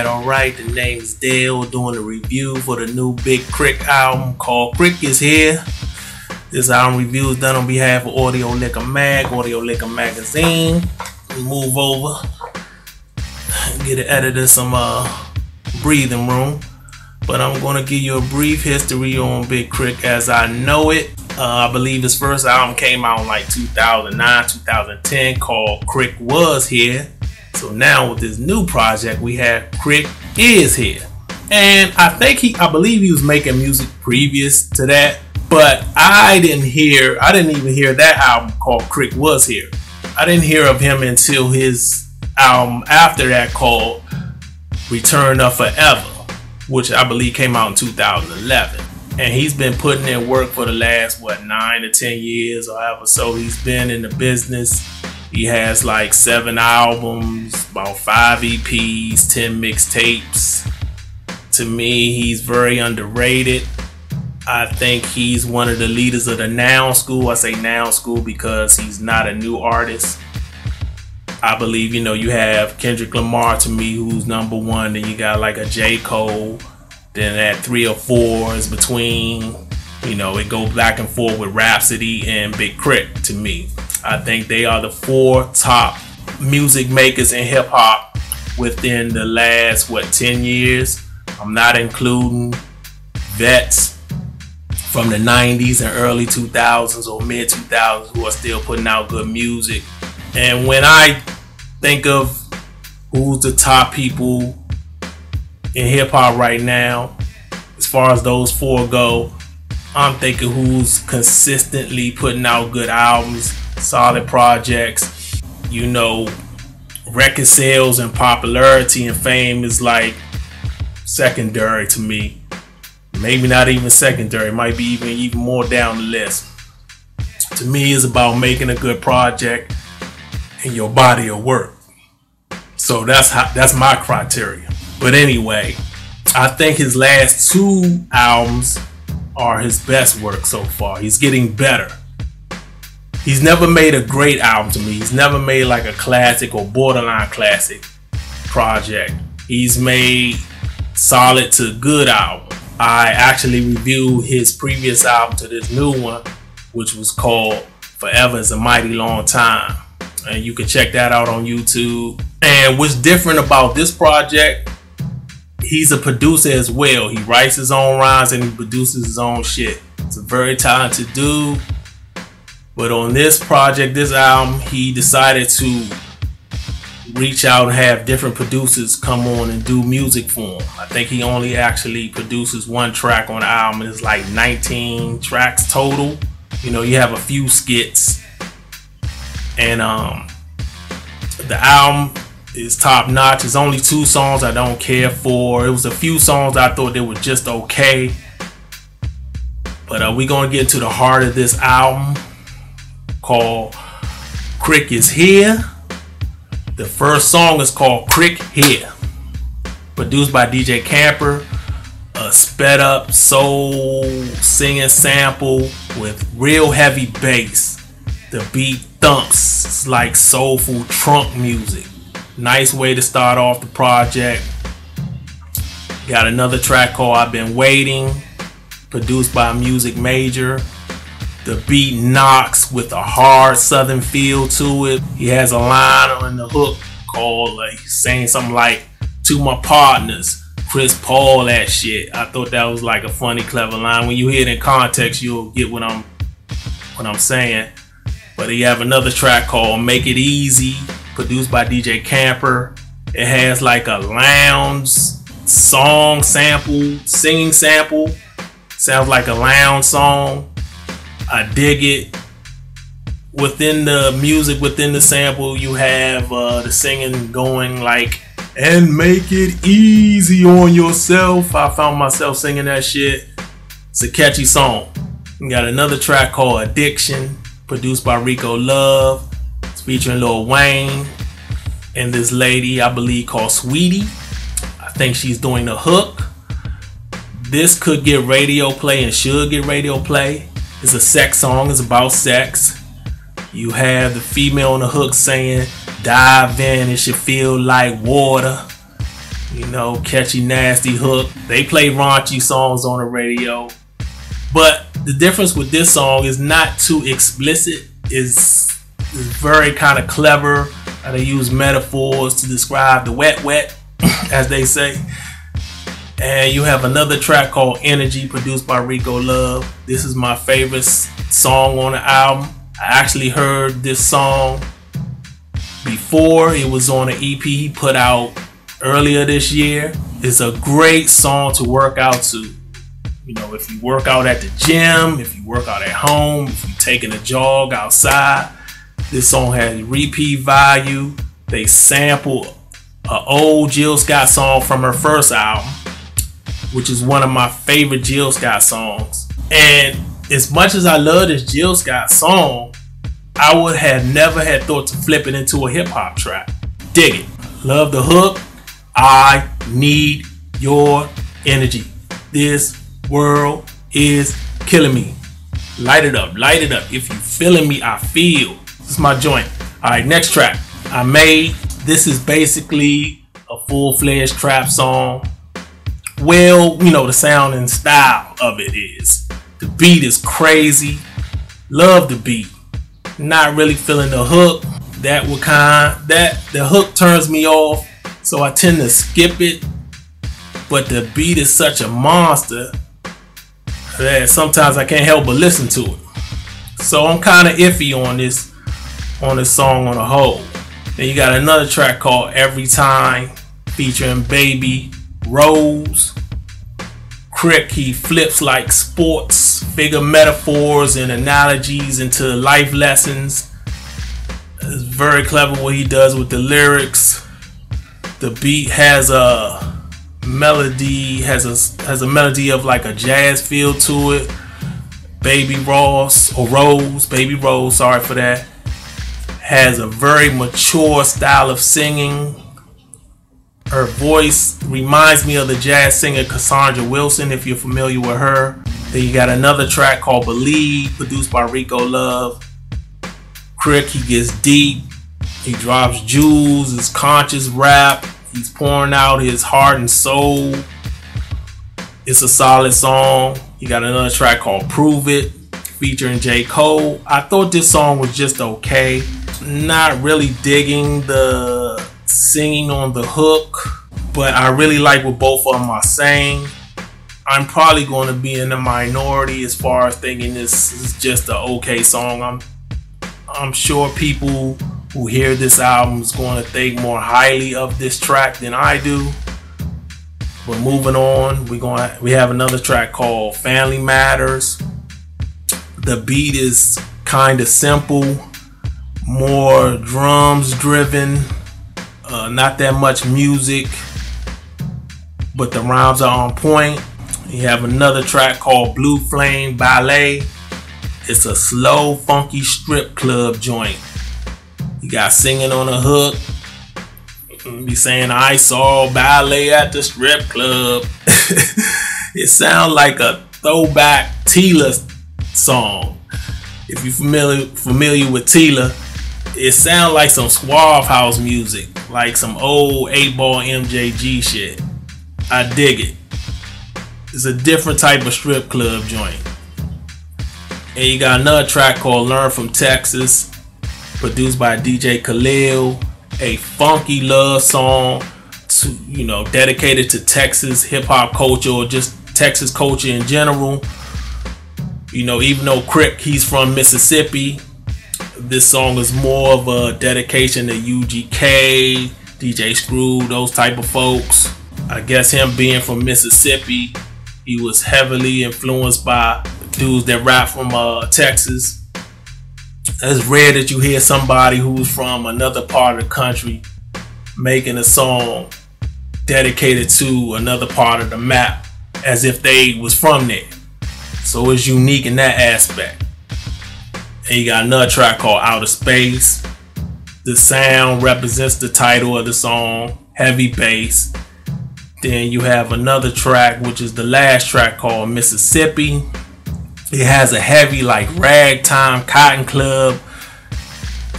Alright. The name's Dale, doing a review for the new Big K.R.I.T album called KRIT is Here. This album review is done on behalf of Audio Liquor Magazine. We move over, get an editor some breathing room. But I'm going to give you a brief history on Big K.R.I.T as I know it. I believe his first album came out in like 2009, 2010 called KRIT Was Here. So now with this new project we have KRIT Is Here. And I believe he was making music previous to that, but I didn't even hear that album called KRIT Was Here. I didn't hear of him until his album after that called Return of Forever, which I believe came out in 2011. And he's been putting in work for the last 9 to 10 years or however so he's been in the business. He has like 7 albums, about 5 EPs, 10 mixtapes. To me, he's very underrated. I think he's one of the leaders of the now school. I say now school because he's not a new artist. I believe, you have Kendrick Lamar to me, who's #1. Then you got like a J. Cole. Then at 3 or 4 is between, it goes back and forth with Rhapsody and Big K.R.I.T to me. I think they are the 4 top music makers in hip hop within the last 10 years. I'm not including vets from the 90s and early 2000s or mid 2000s who are still putting out good music. And when I think of who's the top people in hip hop right now, as far as those 4 go, I'm thinking who's consistently putting out good albums, solid projects. Record sales and popularity and fame is like secondary to me. Maybe not even secondary, might be even more down the list. To me, it's about making a good project and your body of work. So that's my criteria. But anyway, I think his last 2 albums are his best work so far. He's getting better. He's never made a great album to me. He's never made like a classic or borderline classic project. He's made solid to good album. I actually reviewed his previous album to this new one, which was called Forever Is a Mighty Long Time. And you can check that out on YouTube. And what's different about this project, he's a producer as well. He writes his own rhymes and he produces his own shit. It's a very talented dude. But on this project, this album, he decided to reach out and have different producers come on and do music for him. I think he only actually produces 1 track on the album. It's like 19 tracks total. You have a few skits. And the album is top notch. There's only 2 songs I don't care for. It was a few songs I thought they were just okay. But we're going to get into the heart of this album called KRIT Is Here. The first song is called KRIT Here. Produced by DJ Camper. A sped up soul singing sample with real heavy bass. The beat thumps. It's like soulful trunk music. Nice way to start off the project. Got another track called I've Been Waiting, produced by Music Major. The beat knocks with a hard southern feel to it. He has a line on the hook called saying something like, "To my partners, Chris Paul that shit." I thought that was like a funny, clever line. When you hear it in context, you'll get what I'm saying. But he have another track called Make It Easy, produced by DJ Camper. It has like a lounge song sample, singing sample. Sounds like a lounge song. I dig it. Within the music, within the sample, you have the singing going like, "And make it easy on yourself." I found myself singing that shit. It's a catchy song. We got another track called Addiction, produced by Rico Love. It's featuring Lil Wayne and this lady, I believe, called Sweetie. I think she's doing the hook. This could get radio play and should get radio play. It's a sex song. It's about sex. You have the female on the hook saying, dive in, it should feel like water. You know, catchy, nasty hook. They play raunchy songs on the radio. But the difference with this song is not too explicit. It's very kind of clever. They use metaphors to describe the wet, as they say. And you have another track called Energy, produced by Rico Love. This is my favorite song on the album. I actually heard this song before. It was on an EP he put out earlier this year. It's a great song to work out to. You know, if you work out at the gym, if you work out at home, if you're taking a jog outside, this song has repeat value. They sample an old Jill Scott song from her first album, which is one of my favorite Jill Scott songs. And as much as I love this Jill Scott song, I would have never had thought to flip it into a hip hop track. Dig it. Love the hook. I need your energy. This world is killing me. Light it up, light it up. If you feeling me, I feel. This is my joint. Alright, next track I made. This is basically a full-fledged trap song. Well, you know, the sound and style of it is. The beat is crazy. Love the beat. Not really feeling the hook. The hook turns me off, so I tend to skip it. But the beat is such a monster that sometimes I can't help but listen to it. So I'm kind of iffy on this song on the whole. Then you got another track called Every Time, featuring Baby Rose. KRIT, he flips like sports, figure metaphors and analogies into life lessons. It's very clever what he does with the lyrics. The beat has a melody, has a melody of like a jazz feel to it. Baby Rose, sorry for that, has a very mature style of singing. Her voice reminds me of the jazz singer Cassandra Wilson, if you're familiar with her. Then you got another track called Believe, produced by Rico Love. KRIT, he gets deep, he drops jewels, his conscious rap, he's pouring out his heart and soul. It's a solid song. You got another track called Prove It, featuring J. Cole. I thought this song was just okay. Not really digging the singing on the hook, but I really like what both of them are saying. I'm probably going to be in the minority as far as thinking this is just an okay song. I'm sure people who hear this album is going to think more highly of this track than I do. But moving on, we have another track called Family Matters. The beat is kind of simple, more drums driven, not that much music, but the rhymes are on point. You have another track called Blue Flame Ballet. It's a slow, funky strip club joint. You got singing on the hook. Be saying, I saw ballet at the strip club. It sounds like a throwback Tila song. If you're familiar with Tila, it sounds like some Suave House music, like some old 8-ball MJG shit. I dig it. It's a different type of strip club joint. And you got another track called Learn from Texas, produced by DJ Khalil. A funky love song dedicated to Texas hip hop culture, or just Texas culture in general. Even though KRIT, he's from Mississippi, this song is more of a dedication to UGK, DJ Screw, those type of folks. I guess him being from Mississippi, he was heavily influenced by dudes that rap from Texas. It's rare that you hear somebody who's from another part of the country making a song dedicated to another part of the map as if they was from there. So it's unique in that aspect. And you got another track called Outer Space. The sound represents the title of the song, heavy bass. Then you have another track, which is the last track, called Mississippi. It has a heavy like ragtime cotton club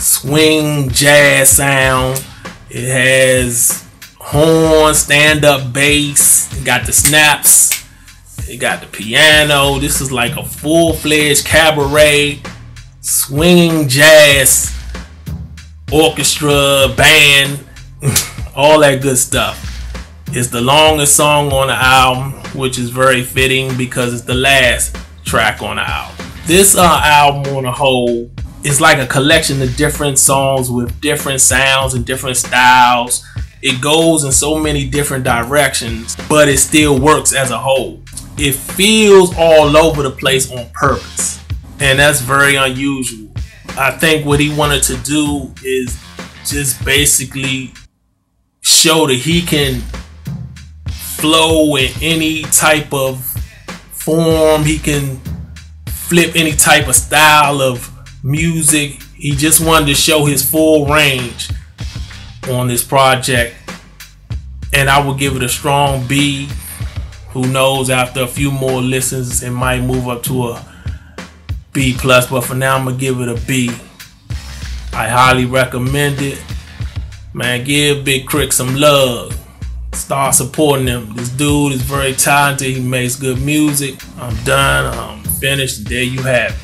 swing jazz sound. It has horn, stand-up bass. It got the snaps. It got the piano. This is like a full-fledged cabaret, swinging jazz, orchestra, band, all that good stuff. It's the longest song on the album, which is very fitting because it's the last track on the album. This album on the whole is like a collection of different songs with different sounds and different styles. It goes in so many different directions, but it still works as a whole. It feels all over the place on purpose, and that's very unusual. I think what he wanted to do is just basically show that he can flow in any type of form. He can flip any type of style of music. He just wanted to show his full range on this project, and I would give it a strong B. Who knows, after a few more listens it might move up to a B+, but for now I'm gonna give it a B. I highly recommend it. Man, give Big K.R.I.T some love. Start supporting him. This dude is very talented. He makes good music. I'm done. I'm finished. There you have it.